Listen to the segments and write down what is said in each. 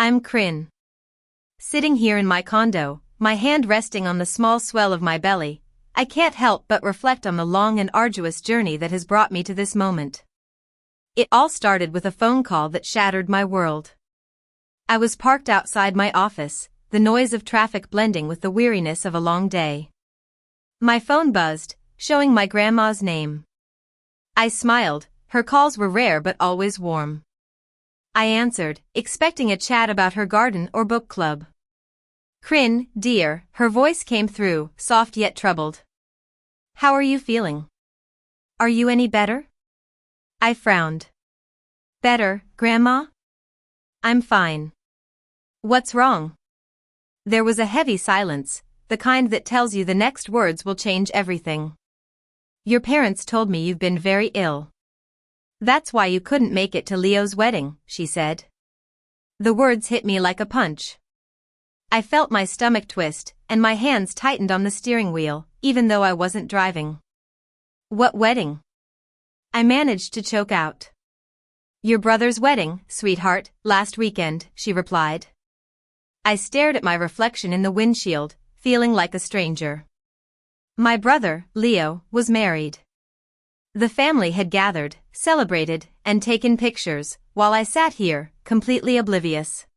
I'm Kryn. Sitting here in my condo, my hand resting on the small swell of my belly, I can't help but reflect on the long and arduous journey that has brought me to this moment. It all started with a phone call that shattered my world. I was parked outside my office, the noise of traffic blending with the weariness of a long day. My phone buzzed, showing my grandma's name. I smiled, her calls were rare but always warm. I answered, expecting a chat about her garden or book club. Kryn, dear, her voice came through, soft yet troubled. How are you feeling? Are you any better? I frowned. Better, Grandma? I'm fine. What's wrong? There was a heavy silence, the kind that tells you the next words will change everything. Your parents told me you've been very ill. That's why you couldn't make it to Leo's wedding, she said. The words hit me like a punch. I felt my stomach twist, and my hands tightened on the steering wheel, even though I wasn't driving. What wedding? I managed to choke out. Your brother's wedding, sweetheart, last weekend, she replied. I stared at my reflection in the windshield, feeling like a stranger. My brother, Leo, was married. The family had gathered, celebrated, and taken pictures, while I sat here, completely oblivious.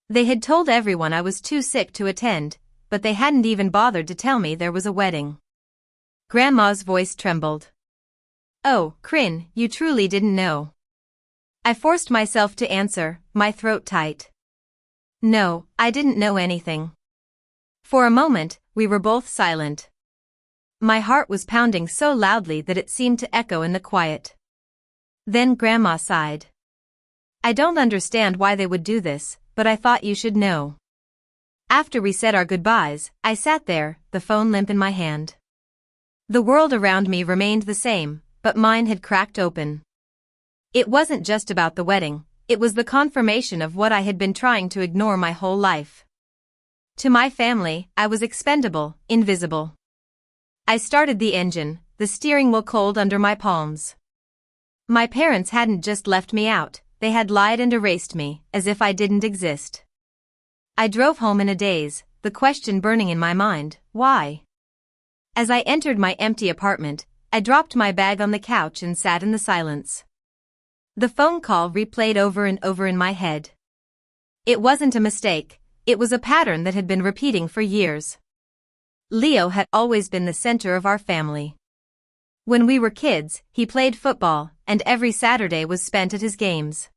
They had told everyone I was too sick to attend, but they hadn't even bothered to tell me there was a wedding. Grandma's voice trembled. Oh, Kryn, you truly didn't know. I forced myself to answer, my throat tight. No, I didn't know anything. For a moment, we were both silent. My heart was pounding so loudly that it seemed to echo in the quiet. Then Grandma sighed. I don't understand why they would do this, but I thought you should know. After we said our goodbyes, I sat there, the phone limp in my hand. The world around me remained the same, but mine had cracked open. It wasn't just about the wedding, it was the confirmation of what I had been trying to ignore my whole life. To my family, I was expendable, invisible. I started the engine, the steering wheel cold under my palms. My parents hadn't just left me out, they had lied and erased me, as if I didn't exist. I drove home in a daze, the question burning in my mind, why? As I entered my empty apartment, I dropped my bag on the couch and sat in the silence. The phone call replayed over and over in my head. It wasn't a mistake, it was a pattern that had been repeating for years. Leo had always been the center of our family. When we were kids, he played football, and every Saturday was spent at his games.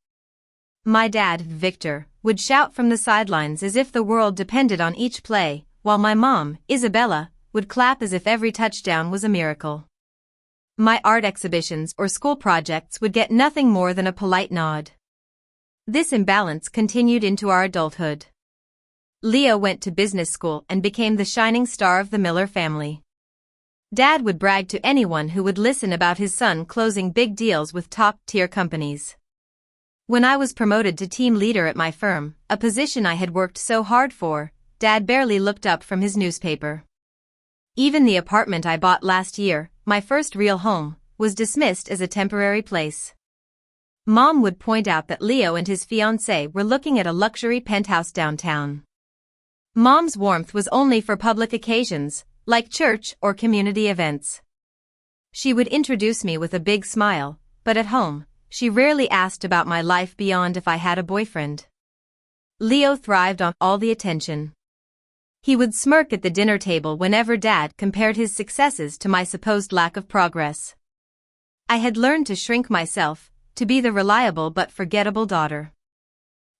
My dad, Victor, would shout from the sidelines as if the world depended on each play, while my mom, Isabella, would clap as if every touchdown was a miracle. My art exhibitions or school projects would get nothing more than a polite nod. This imbalance continued into our adulthood. Leo went to business school and became the shining star of the Miller family. Dad would brag to anyone who would listen about his son closing big deals with top-tier companies. When I was promoted to team leader at my firm, a position I had worked so hard for, Dad barely looked up from his newspaper. Even the apartment I bought last year, my first real home, was dismissed as a temporary place. Mom would point out that Leo and his fiancée were looking at a luxury penthouse downtown. Mom's warmth was only for public occasions, like church or community events. She would introduce me with a big smile, but at home, she rarely asked about my life beyond if I had a boyfriend. Leo thrived on all the attention. He would smirk at the dinner table whenever Dad compared his successes to my supposed lack of progress. I had learned to shrink myself, to be the reliable but forgettable daughter.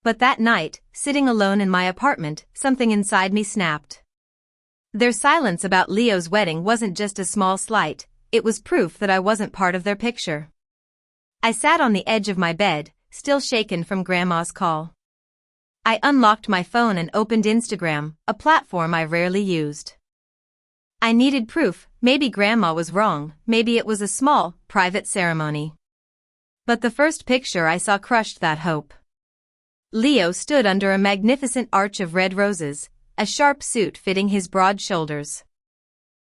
But that night, sitting alone in my apartment, something inside me snapped. Their silence about Leo's wedding wasn't just a small slight, it was proof that I wasn't part of their picture. I sat on the edge of my bed, still shaken from Grandma's call. I unlocked my phone and opened Instagram, a platform I rarely used. I needed proof, maybe Grandma was wrong, maybe it was a small, private ceremony. But the first picture I saw crushed that hope. Leo stood under a magnificent arch of red roses, a sharp suit fitting his broad shoulders.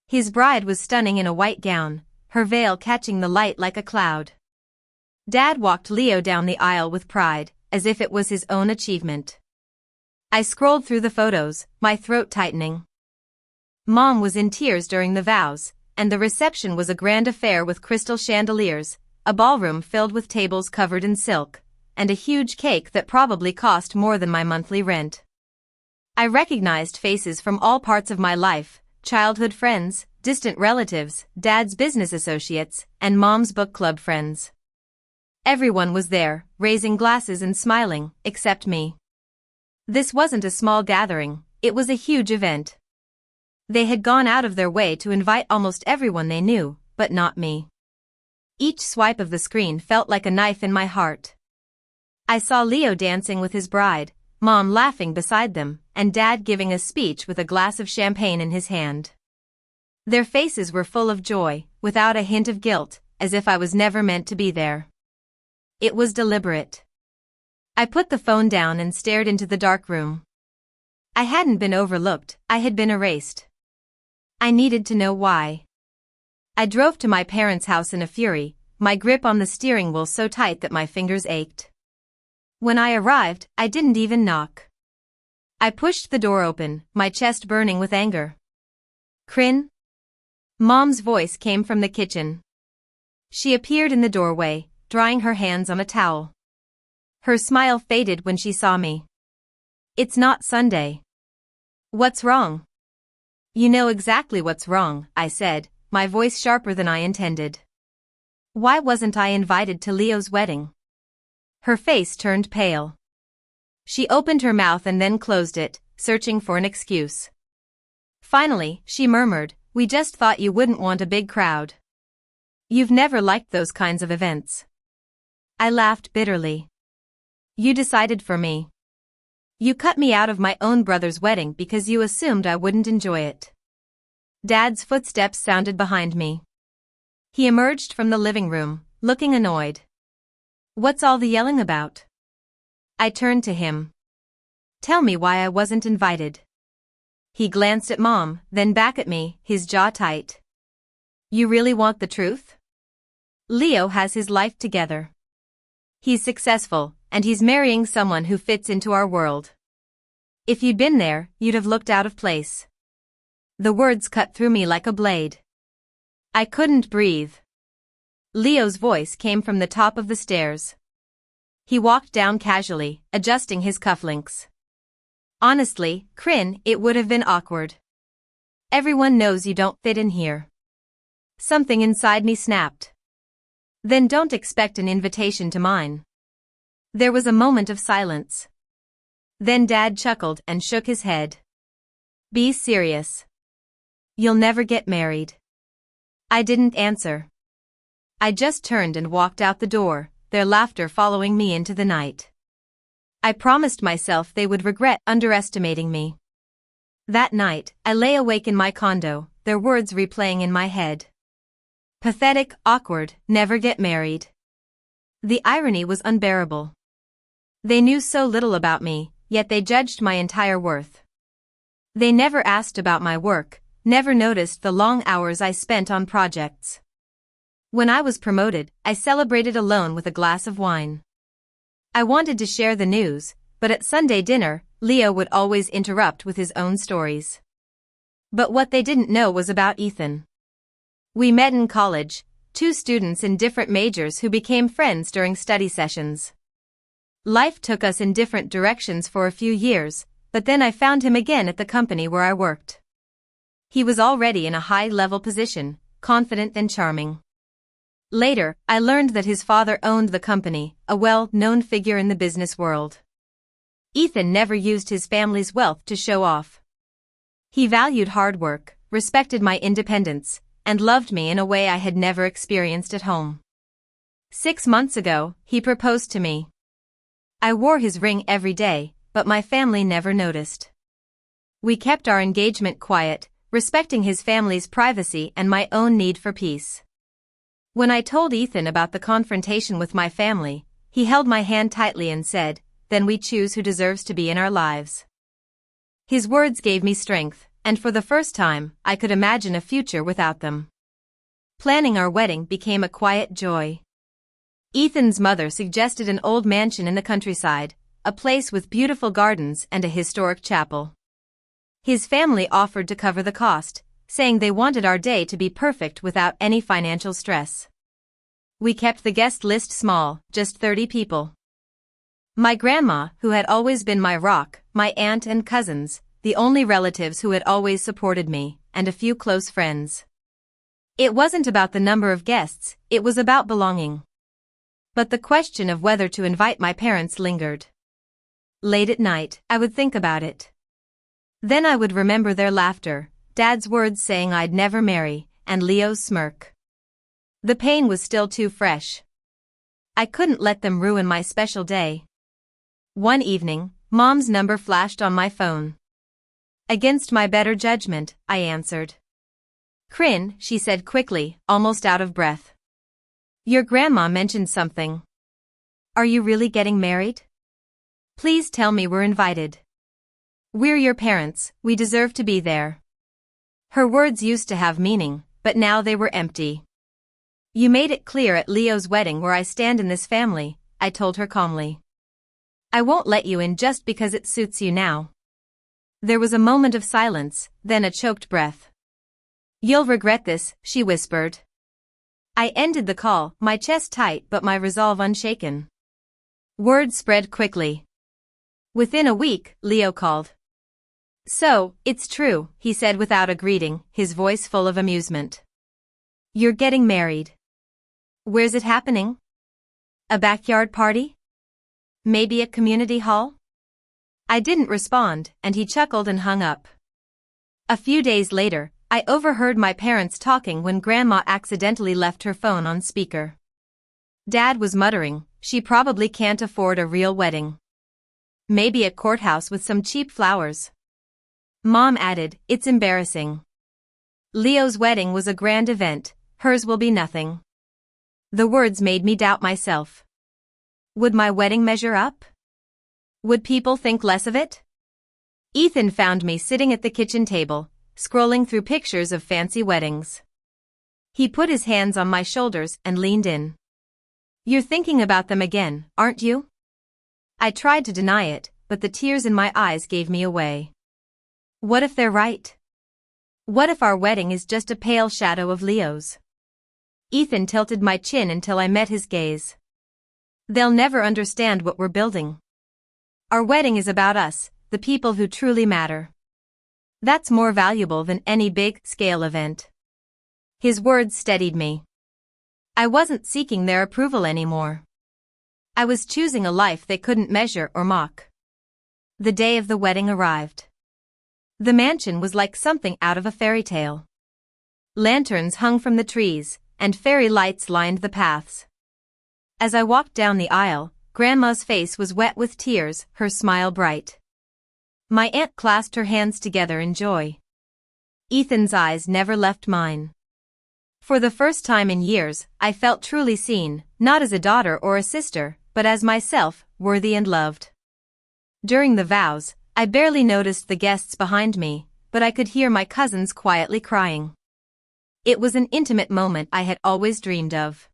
His bride was stunning in a white gown, her veil catching the light like a cloud. Dad walked Leo down the aisle with pride, as if it was his own achievement. I scrolled through the photos, my throat tightening. Mom was in tears during the vows, and the reception was a grand affair with crystal chandeliers, a ballroom filled with tables covered in silk, and a huge cake that probably cost more than my monthly rent. I recognized faces from all parts of my life, childhood friends, distant relatives, Dad's business associates, and Mom's book club friends. Everyone was there, raising glasses and smiling, except me. This wasn't a small gathering, it was a huge event. They had gone out of their way to invite almost everyone they knew, but not me. Each swipe of the screen felt like a knife in my heart. I saw Leo dancing with his bride, Mom laughing beside them, and Dad giving a speech with a glass of champagne in his hand. Their faces were full of joy, without a hint of guilt, as if I was never meant to be there. It was deliberate. I put the phone down and stared into the dark room. I hadn't been overlooked, I had been erased. I needed to know why. I drove to my parents' house in a fury, my grip on the steering wheel so tight that my fingers ached. When I arrived, I didn't even knock. I pushed the door open, my chest burning with anger. Kryn? Mom's voice came from the kitchen. She appeared in the doorway, drying her hands on a towel. Her smile faded when she saw me. It's not Sunday. What's wrong? You know exactly what's wrong, I said, my voice sharper than I intended. Why wasn't I invited to Leo's wedding? Her face turned pale. She opened her mouth and then closed it, searching for an excuse. Finally, she murmured, "We just thought you wouldn't want a big crowd. You've never liked those kinds of events." I laughed bitterly. You decided for me. You cut me out of my own brother's wedding because you assumed I wouldn't enjoy it. Dad's footsteps sounded behind me. He emerged from the living room, looking annoyed. What's all the yelling about? I turned to him. Tell me why I wasn't invited. He glanced at Mom, then back at me, his jaw tight. You really want the truth? Leo has his life together. He's successful, and he's marrying someone who fits into our world. If you'd been there, you'd have looked out of place. The words cut through me like a blade. I couldn't breathe. Leo's voice came from the top of the stairs. He walked down casually, adjusting his cufflinks. Honestly, Kryn, it would have been awkward. Everyone knows you don't fit in here. Something inside me snapped. Then don't expect an invitation to mine. There was a moment of silence. Then Dad chuckled and shook his head. Be serious. You'll never get married. I didn't answer. I just turned and walked out the door, their laughter following me into the night. I promised myself they would regret underestimating me. That night, I lay awake in my condo, their words replaying in my head. Pathetic, awkward, never get married. The irony was unbearable. They knew so little about me, yet they judged my entire worth. They never asked about my work, never noticed the long hours I spent on projects. When I was promoted, I celebrated alone with a glass of wine. I wanted to share the news, but at Sunday dinner, Leo would always interrupt with his own stories. But what they didn't know was about Ethan. We met in college, two students in different majors who became friends during study sessions. Life took us in different directions for a few years, but then I found him again at the company where I worked. He was already in a high-level position, confident and charming. Later, I learned that his father owned the company, a well-known figure in the business world. Ethan never used his family's wealth to show off. He valued hard work, respected my independence, and loved me in a way I had never experienced at home. 6 months ago, he proposed to me. I wore his ring every day, but my family never noticed. We kept our engagement quiet, respecting his family's privacy and my own need for peace. When I told Ethan about the confrontation with my family, he held my hand tightly and said, "Then we choose who deserves to be in our lives." His words gave me strength, and for the first time, I could imagine a future without them. Planning our wedding became a quiet joy. Ethan's mother suggested an old mansion in the countryside, a place with beautiful gardens and a historic chapel. His family offered to cover the cost, saying they wanted our day to be perfect without any financial stress. We kept the guest list small, just 30 people. My grandma, who had always been my rock, my aunt and cousins, the only relatives who had always supported me, and a few close friends. It wasn't about the number of guests, it was about belonging. But the question of whether to invite my parents lingered. Late at night, I would think about it. Then I would remember their laughter, Dad's words saying I'd never marry, and Leo's smirk. The pain was still too fresh. I couldn't let them ruin my special day. One evening, Mom's number flashed on my phone. Against my better judgment, I answered. "Crin," she said quickly, almost out of breath. "Your grandma mentioned something. Are you really getting married? Please tell me we're invited. We're your parents, we deserve to be there." Her words used to have meaning, but now they were empty. "You made it clear at Leo's wedding where I stand in this family," I told her calmly. "I won't let you in just because it suits you now." There was a moment of silence, then a choked breath. "You'll regret this," she whispered. I ended the call, my chest tight but my resolve unshaken. Word spread quickly. Within a week, Leo called. "So, it's true," he said without a greeting, his voice full of amusement. "You're getting married. Where's it happening? A backyard party? Maybe a community hall?" I didn't respond, and he chuckled and hung up. A few days later, I overheard my parents talking when Grandma accidentally left her phone on speaker. Dad was muttering, "She probably can't afford a real wedding. Maybe a courthouse with some cheap flowers." Mom added, "It's embarrassing. Leo's wedding was a grand event, hers will be nothing." The words made me doubt myself. Would my wedding measure up? Would people think less of it? Ethan found me sitting at the kitchen table, scrolling through pictures of fancy weddings. He put his hands on my shoulders and leaned in. "You're thinking about them again, aren't you?" I tried to deny it, but the tears in my eyes gave me away. What if they're right? What if our wedding is just a pale shadow of Leo's? Ethan tilted my chin until I met his gaze. "They'll never understand what we're building. Our wedding is about us, the people who truly matter. That's more valuable than any big-scale event." His words steadied me. I wasn't seeking their approval anymore. I was choosing a life they couldn't measure or mock. The day of the wedding arrived. The mansion was like something out of a fairy tale. Lanterns hung from the trees, and fairy lights lined the paths. As I walked down the aisle, Grandma's face was wet with tears, her smile bright. My aunt clasped her hands together in joy. Ethan's eyes never left mine. For the first time in years, I felt truly seen, not as a daughter or a sister, but as myself, worthy and loved. During the vows, I barely noticed the guests behind me, but I could hear my cousins quietly crying. It was an intimate moment I had always dreamed of.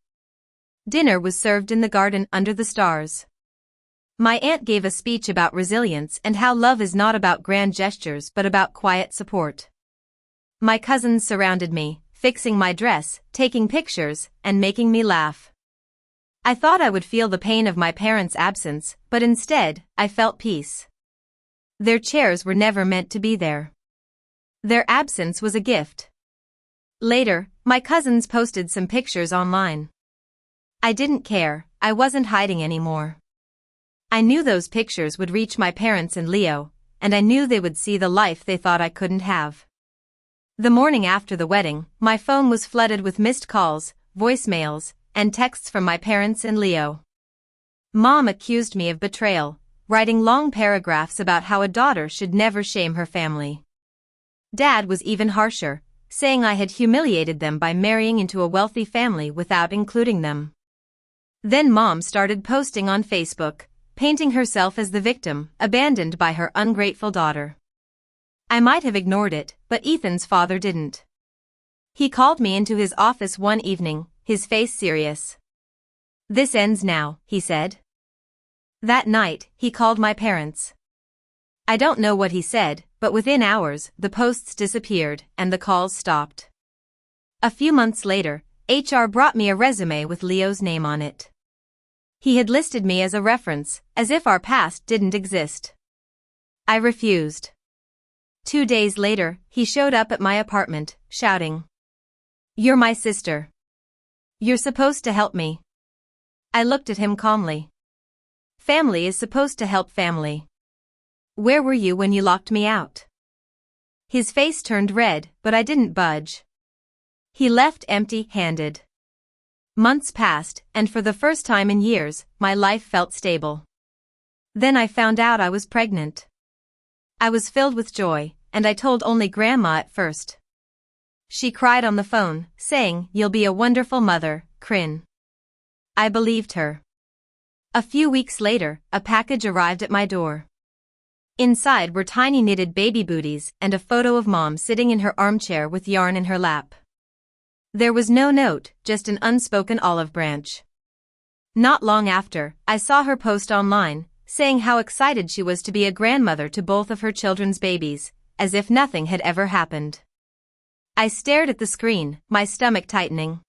Dinner was served in the garden under the stars. My aunt gave a speech about resilience and how love is not about grand gestures but about quiet support. My cousins surrounded me, fixing my dress, taking pictures, and making me laugh. I thought I would feel the pain of my parents' absence, but instead, I felt peace. Their chairs were never meant to be there. Their absence was a gift. Later, my cousins posted some pictures online. I didn't care, I wasn't hiding anymore. I knew those pictures would reach my parents and Leo, and I knew they would see the life they thought I couldn't have. The morning after the wedding, my phone was flooded with missed calls, voicemails, and texts from my parents and Leo. Mom accused me of betrayal, writing long paragraphs about how a daughter should never shame her family. Dad was even harsher, saying I had humiliated them by marrying into a wealthy family without including them. Then Mom started posting on Facebook, painting herself as the victim, abandoned by her ungrateful daughter. I might have ignored it, but Ethan's father didn't. He called me into his office one evening, his face serious. "This ends now," he said. That night, he called my parents. I don't know what he said, but within hours, the posts disappeared and the calls stopped. A few months later, HR brought me a resume with Leo's name on it. He had listed me as a reference, as if our past didn't exist. I refused. 2 days later, he showed up at my apartment, shouting, "You're my sister. You're supposed to help me." I looked at him calmly. Family is supposed to help family. Where were you when you locked me out? His face turned red, but I didn't budge. He left empty-handed. Months passed, and for the first time in years, my life felt stable. Then I found out I was pregnant. I was filled with joy, and I told only Grandma at first. She cried on the phone, saying, "You'll be a wonderful mother, Crin." I believed her. A few weeks later, a package arrived at my door. Inside were tiny knitted baby booties and a photo of Mom sitting in her armchair with yarn in her lap. There was no note, just an unspoken olive branch. Not long after, I saw her post online, saying how excited she was to be a grandmother to both of her children's babies, as if nothing had ever happened. I stared at the screen, my stomach tightening.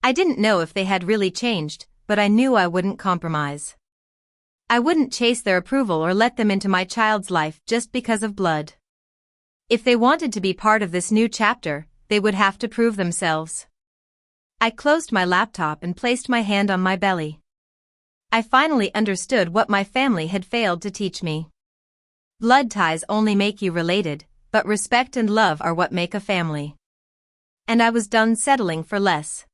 I didn't know if they had really changed, but I knew I wouldn't compromise. I wouldn't chase their approval or let them into my child's life just because of blood. If they wanted to be part of this new chapter, they would have to prove themselves. I closed my laptop and placed my hand on my belly. I finally understood what my family had failed to teach me. Blood ties only make you related, but respect and love are what make a family. And I was done settling for less.